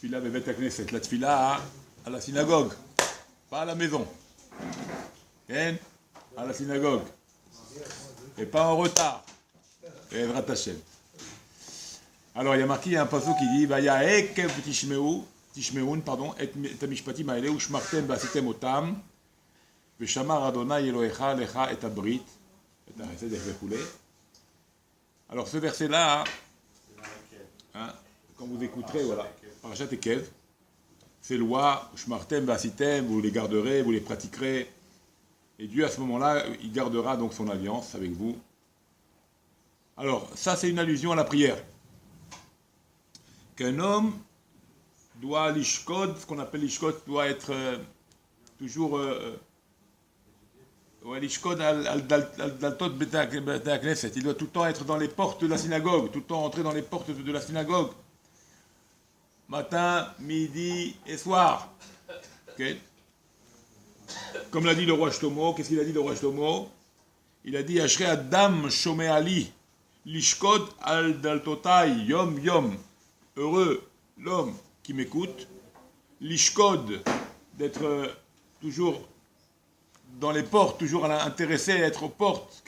Tfila bevet hakneset, la tfila à la synagogue, pas à la maison. À la synagogue. Et pas en retard. Et Evrat Hashem. Alors il y a marqué, il y a un passage qui dit Vaya ekev tishmeun, pardon, et amishpatim haele ushmartem vasitem otam, veshamar Adonai Elohecha lecha et abrit, et hachesed vechule. Alors ce verset-là, hein, quand vous écouterez, voilà, Parashat Ekev, ces lois, ushmartem vasitem, vous les garderez, vous les pratiquerez, et Dieu à ce moment-là, il gardera donc son alliance avec vous. Alors ça c'est une allusion à la prière. Qu'un homme doit l'ishkod, ce qu'on appelle l'ishkod, doit être toujours l'ishkod al-daltot beta knesset. Il doit tout le temps être dans les portes de la synagogue, tout le temps entrer dans les portes de la synagogue. Matin, midi et soir. Okay. Comme l'a dit le roi Shlomo, qu'est-ce qu'il a dit le roi Shlomo? Il a dit Ashrei Adam Shomei Ali, l'ishkod al-daltotai yom yom. Heureux l'homme qui m'écoute, l'ishkod, d'être toujours dans les portes, toujours intéressé à être aux portes,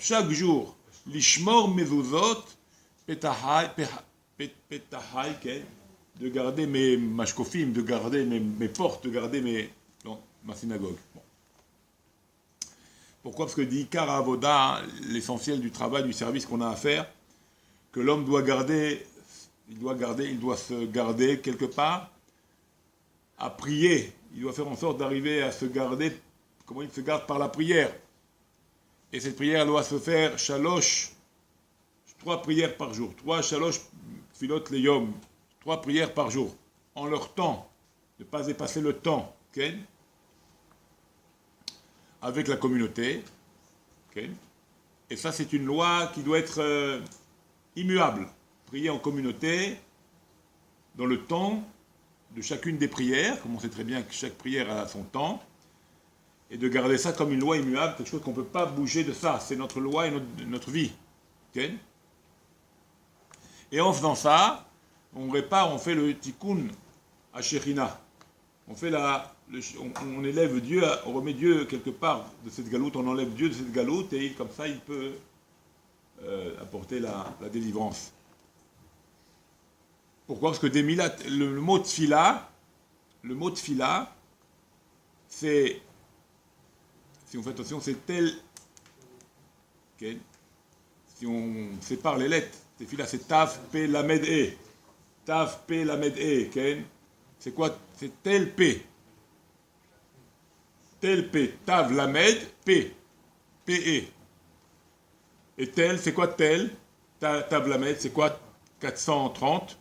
chaque jour, l'ishmor mezuzot, petahai, de garder mes mashkofim, de garder mes portes, de garder ma synagogue. Bon. Pourquoi? Parce que dit Kara Avoda, l'essentiel du travail, du service qu'on a à faire, que l'homme doit garder. Il doit se garder quelque part, à prier. Il doit faire en sorte d'arriver à se garder, comment il se garde par la prière. Et cette prière doit se faire 3 prières par jour. 3 shalosh filot leyom, 3 prières par jour, en leur temps. Ne pas dépasser le temps, okay? Avec la communauté. Okay? Et ça, c'est une loi qui doit être immuable. Prier en communauté, dans le temps de chacune des prières, comme on sait très bien que chaque prière a son temps, et de garder ça comme une loi immuable, quelque chose qu'on ne peut pas bouger de ça, c'est notre loi et notre vie. Okay? Et en faisant ça, on fait le tikkun à Shechina. On élève Dieu, on remet Dieu quelque part de cette galoute, on enlève Dieu de cette galoute, et comme ça il peut apporter la délivrance. Pourquoi? Parce que le mot tfila, c'est, si on fait attention, c'est tel, okay. Si on sépare les lettres, tfila c'est taf, pe, lamed, e. Taf, pe, lamed, e. Okay. C'est quoi? C'est tel, p. Tel, p. Tav, lamed, p. P, e. Et tel, c'est quoi tel? Tav, lamed, c'est quoi? 430.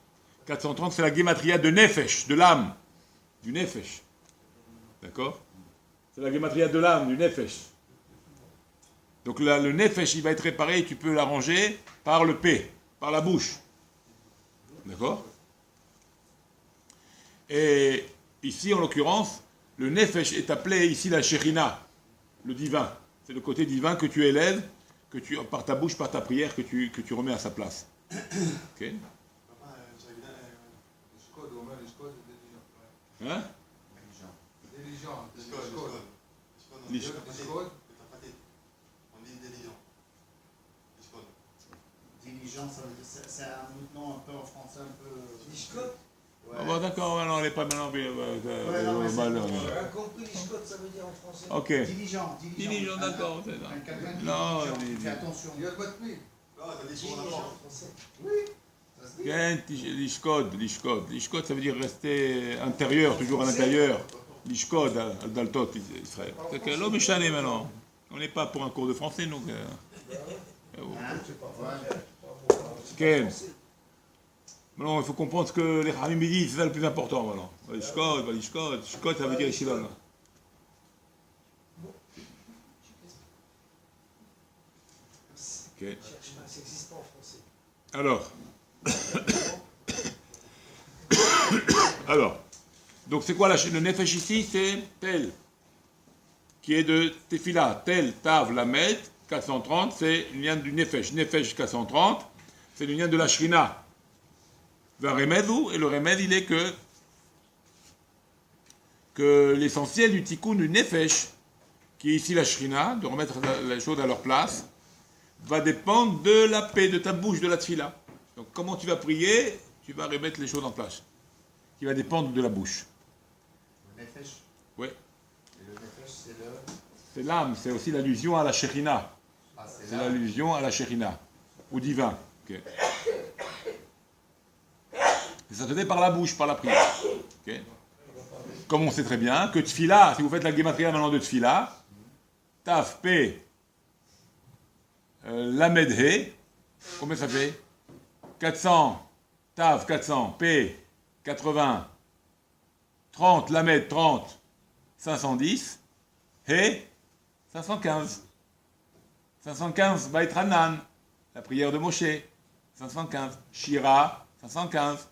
430, c'est la gematria de Nefesh, de l'âme, du Nefesh. D'accord? C'est la gematria de l'âme, du Nefesh. Donc là, le Nefesh, il va être réparé, et tu peux l'arranger par le P, par la bouche. D'accord? Et ici, en l'occurrence, le Nefesh est appelé ici la Shechina, le divin. C'est le côté divin que tu élèves, par ta bouche, par ta prière, que tu remets à sa place. Ok? Hein? Diligent. On dit diligent. Diligent, c'est un nom un peu en français, un peu. L'ishkot. Ah bon, d'accord, non, elle n'est pas maintenant. J'ai compris l'ishkot, ça veut dire en français. Ok. Diligent, d'accord. Non, fais attention. Il y a le mot de pluie. Oui. L'ishkod, ça veut dire rester intérieur, toujours à l'intérieur. L'ishkod, al-daltot, Israël. C'est que l'homme est chané maintenant. On n'est pas pour un cours de français, donc. Maintenant, il faut comprendre ce que les Hamim disent, c'est ça le plus important maintenant. L'ishkod, ça veut dire Yeshiva. Ok. Ça n'existe pas en français. Alors, donc c'est quoi le nefesh ici? C'est tel, qui est de tefila, tel, tav, lamed, 430, c'est le lien du nefesh. Nefesh 430, c'est le lien de la shrina. Va remède où? Et le remède, il est que l'essentiel du tikkun du nefesh, qui est ici la shrina, de remettre les choses à leur place, va dépendre de la paix, de ta bouche, de la tfila. Donc comment tu vas prier, tu vas remettre les choses en place. Qui va dépendre de la bouche. Le nefesh. Oui. Et le nefesh, c'est le. C'est l'âme, c'est aussi l'allusion à la shekhinah. Ah, C'est l'allusion à la shekhinah, au divin. Okay. Et ça se fait par la bouche, par la prière. Okay. Comme on sait très bien que tfila, si vous faites la gematria maintenant de tfila, taf, p, lamed, he, combien ça fait 400, taf, 400, p, 80, 30, lamed, 30, 510, he, 515. 515, Bait Hanan, la prière de Moshe, 515. Shira, 515.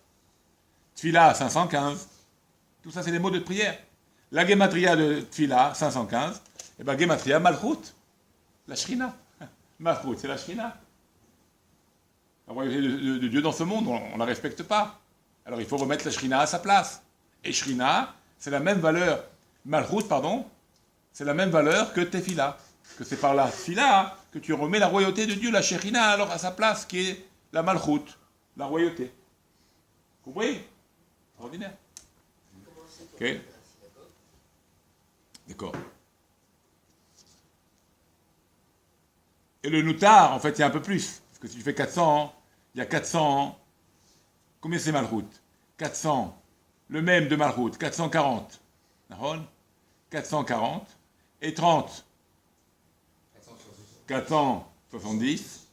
Tfila, 515. Tout ça, c'est des mots de prière. La gematria de Tfila, 515. Et bien, gematria, Malchut, la Shrina. Malchut, c'est la Shrina. La royauté de Dieu dans ce monde, on ne la respecte pas. Alors, il faut remettre la Shrina à sa place. Et Shrina, c'est la même valeur. Malchut, pardon, c'est la même valeur que Tefila. Que c'est par la Tfila que tu remets la royauté de Dieu, la Shekhinah, alors à sa place, qui est la Malchut, la royauté. Vous comprenez? Ordinaire. Ok. D'accord. Et le Noutar, en fait, il y a un peu plus. Parce que si tu fais 400, il y a 400. Combien c'est Malchut? 400. Le même de Malchut, 440. 440. Et 30. 470.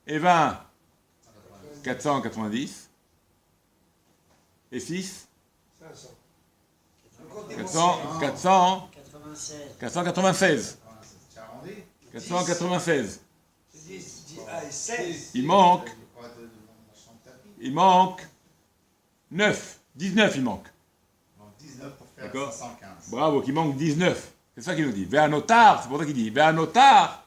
Et 20. 490. Et 6. 500. 400. 96. 496. Tu as arrondi? 496. 10, ah, et 16. Il manque 9. 19 il manque. Donc 19 pour faire D'accord. 515. Bravo, qu'il manque 19. C'est ça qu'il nous dit. Véanotar, c'est pour ça qu'il dit. Véanotar.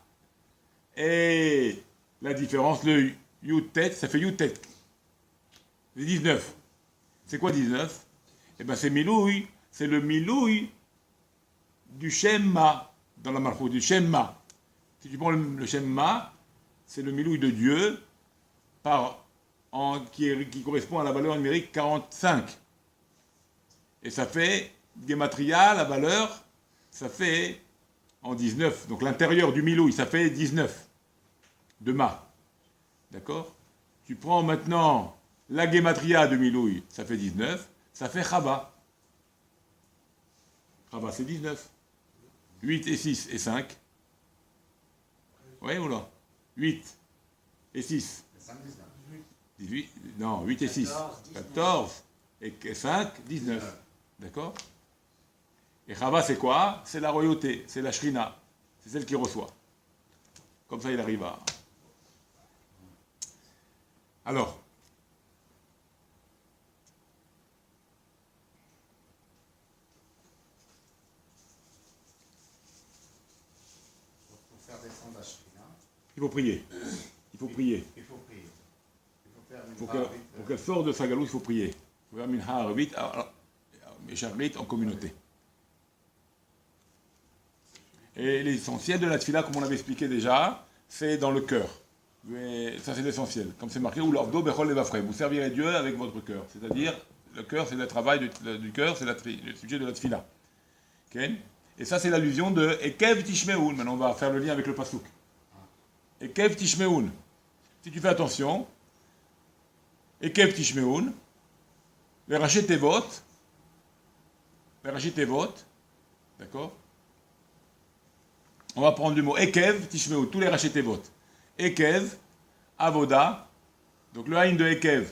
Et la différence, le Yutet, ça fait Yutet. C'est 19. C'est quoi 19? Eh bien, c'est Milouï. C'est le Milouï du Shemma, dans la Malchut, du Shemma. Si tu prends le Shemma, c'est le Milouï de Dieu qui correspond à la valeur numérique 45. Et ça fait, Gematria, la valeur, ça fait en 19. Donc l'intérieur du Milouï, ça fait 19 de Ma. D'accord? Tu prends maintenant la Gematria de Milouï, ça fait 19. Ça fait Chaba. Chaba, c'est 19. 8 et 6 et 5. Oui ou non? 8 et 6. 18. Non, 8 et 6. 14 et 5, 19. D'accord? Et Chava, c'est quoi? C'est la royauté, c'est la Shrina. C'est celle qui reçoit. Comme ça, il arrive à... Alors, Pour faire descendre la Shrina, il faut prier. Il faut prier. il faut prier. Il faut faire une Pour qu'elle sorte de sa galoute, il faut prier. Il faut faire Minha Arvit, Sharit en communauté. Et l'essentiel de la tfila, comme on l'avait expliqué déjà, c'est dans le cœur. Mais ça, c'est l'essentiel. Comme c'est marqué, ou l'ordo bechol levafrei. Vous servirez Dieu avec votre cœur. C'est-à-dire, le cœur, c'est le travail du cœur, c'est le sujet de la tfila. Okay? Et ça, c'est l'allusion de Ekev Tishmeun. Maintenant, on va faire le lien avec le pasouk. Ekev Tishmeun. Si tu fais attention, Ekev Tishmeun, les Raché Tevot, d'accord? On va prendre du mot Ekev Tishmeun, tous les Raché Tevot. Ekev, Avoda, donc le haïn de Ekev,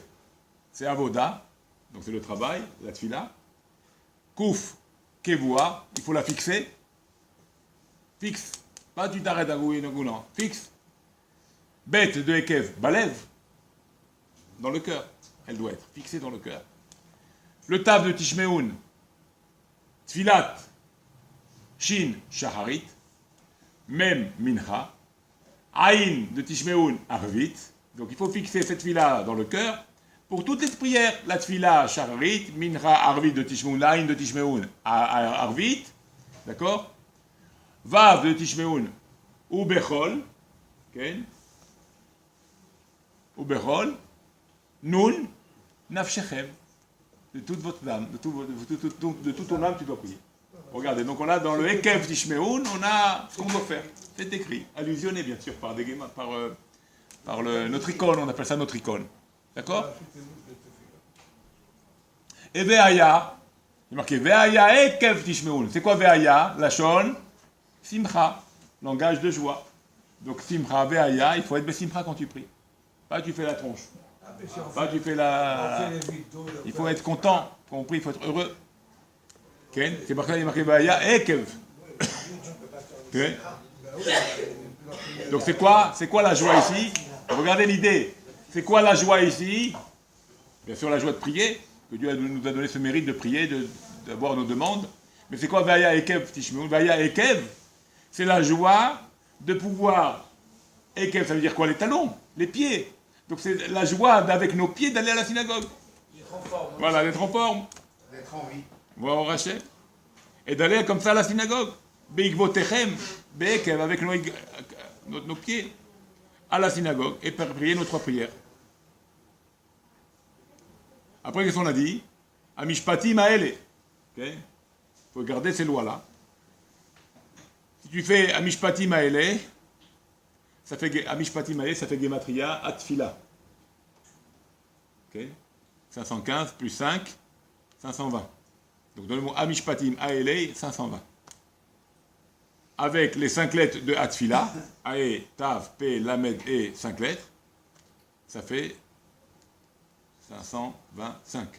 c'est Avoda, donc c'est le travail, la tfila. Kouf, Kevua, il faut la fixer. Fixe, pas tu t'arrêtes à gouiller, non, fixe. Bête de Ekev, Balev, dans le cœur, elle doit être fixée dans le cœur. Le tav de Tishmeun, Tfilat, Shin, Shaharit, Mem, Mincha, Aïn de Tishmeun, Arvit. Donc il faut fixer cette fila dans le cœur. Pour toutes les prières, la tfila, shacharit, mincha, arvit de Tishmeun, laïn de Tishmeun, arvit, d'accord? Vav de Tishmeun, ou bechol, okay? Ou bechol, nun, nafshechem, de toute votre âme, de toute ton âme, tu dois prier. Regardez, donc on a dans le Ekev Tishmeun, on a ce qu'on doit faire. C'est écrit, allusionné bien sûr par notre icône, on appelle ça notre icône. D'accord? Et Ve'aya, il est marqué Ve'aya Ekev Tishmeun. C'est quoi Ve'aya? Lachon, Simcha, langage de joie. Donc Simcha, Ve'aya, il faut être Simcha quand tu pries. Pas tu fais la tronche. Pas tu fais la... Il faut être content quand on prie, il faut être heureux. Okay. C'est marqué, il est marqué Ve'aya Ekev. Okay. Donc c'est quoi la joie ici? Regardez l'idée. C'est quoi la joie ici? Bien sûr la joie de prier, que Dieu nous a donné ce mérite de prier, d'avoir nos demandes. Mais c'est quoi Ve'aya Ekev Tishmeun? Ve'aya Ekev, c'est la joie de pouvoir... Ekev, ça veut dire quoi? Les talons, les pieds. Donc c'est la joie avec nos pieds d'aller à la synagogue. D'être en forme. Voilà, d'être en forme. D'être en vie. Voilà, au rachet. Et d'aller comme ça à la synagogue. Beikvotechem, Bekev, avec nos pieds, à la synagogue, et prier nos 3 prières. Après, qu'est-ce qu'on a dit? Amishpatim Aele. Il faut garder ces lois-là. Si tu fais Amishpatim Aele, ça fait Amishpatim Aele, ça fait Gematria Atfila. 515 plus 5, 520. Donc dans le mot Amishpatim Aele, 520. Avec les 5 lettres de Atfila, Ae, Tav, P, Lamed, E, 5 lettres, ça fait 525.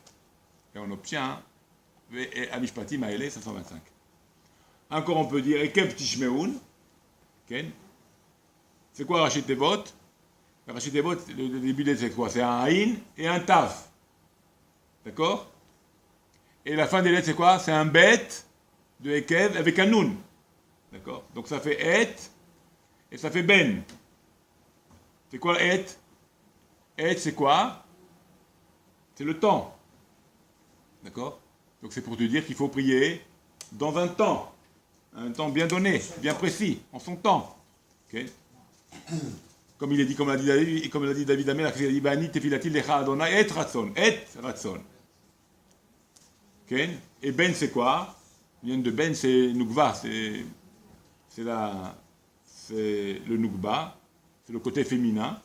Et on obtient Amishpatim Aele, 525. Encore on peut dire Ekev Tishmeun. C'est quoi Rachid Tevot? Rachid Tevot, le début des c'est quoi? C'est un Aïn et un Tav. D'accord? Et la fin des lettres c'est quoi? C'est un Bet de Ekev avec un Nun. D'accord? Donc ça fait Et et ça fait Ben. C'est quoi Et? Et c'est quoi? C'est le temps. D'accord? Donc c'est pour te dire qu'il faut prier dans un temps bien donné, bien précis, en son temps. Okay? Comme il est dit, comme l'a dit David Amelach, il a dit Bani tefilatil lecha Adonai et ratson. Okay? Et Ben c'est quoi? Il vient de Ben, c'est Nukva, c'est le Nukba, c'est le côté féminin.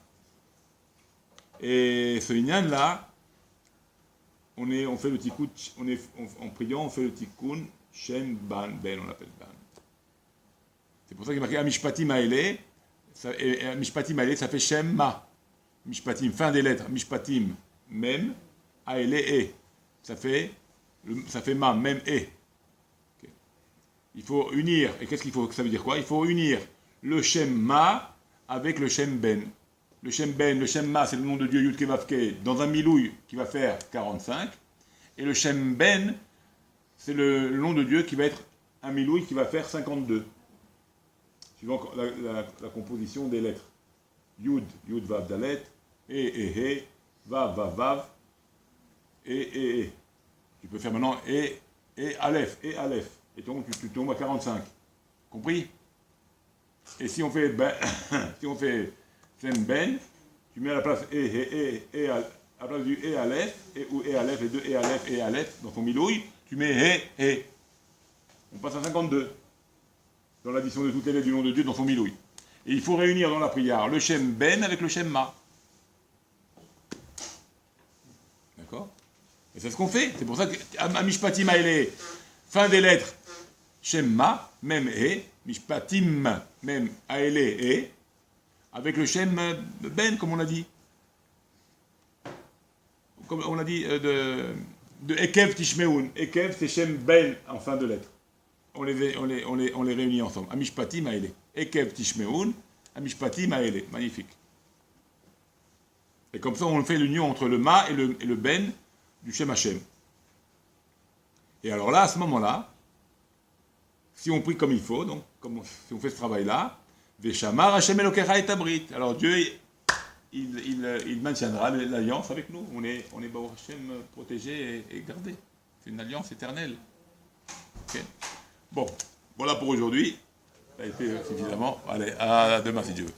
Et ce Inyan là, on fait le tikkun, en priant, on fait le tikkun Shem Ban, Ben, on l'appelle Ban. C'est pour ça qu'il est marqué Amishpatim Aele, et Amishpatim Aele, ça fait Shem Ma. Mishpatim, fin des lettres, Mishpatim, Mem, Aele, E. Ça fait Ma, Mem, E. Okay. Il faut unir, et qu'est-ce qu'il faut, ça veut dire quoi? Il faut unir le Shem Ma avec le Shem Ben. Le Shem Ben, le Shem Ma, c'est le nom de Dieu Yud Kei Vav Kei, dans un milouï qui va faire 45. Et le Shem Ben, c'est le nom de Dieu qui va être un milouï qui va faire 52. Suivant la composition des lettres. Yud, Yud Vav Dalet, He, Vav, Vav, Vav, et. Tu peux faire maintenant et Aleph, et donc tu tombes à 45. Compris? Et si on fait Shem Ben, tu mets à la place à la place du Aleph, ou Aleph, les deux Aleph, dans ton milouï, tu mets He. On passe à 52. Dans l'addition de toutes les lettres du nom de Dieu dans son milouï. Et il faut réunir dans la prière le Shem Ben avec le Shem Ma. D'accord? Et c'est ce qu'on fait. C'est pour ça que Amishpatim Aele, fin des lettres, Shem Ma, même E, Mishpatim, même Aele E, avec le Shem Ben, comme on a dit. Comme on a dit de Ekev Tishmeun. Ekev, c'est Shem Ben en fin de lettre. On les réunit ensemble. Amishpatim Aele. Ekev Tishmeun, Amishpatim Aele. Magnifique. Et comme ça, on fait l'union entre le Ma et le Ben du Shem Hashem. Et alors là, à ce moment-là, si on prie comme il faut, donc si on fait ce travail-là, Veshamar Hashem Elokecha et Abrit. Alors Dieu, il maintiendra l'alliance avec nous. On est Baruch Hashem protégé et gardé. C'est une alliance éternelle. Okay. Bon, voilà pour aujourd'hui. Ça a été suffisamment. Allez, à demain si Dieu veut.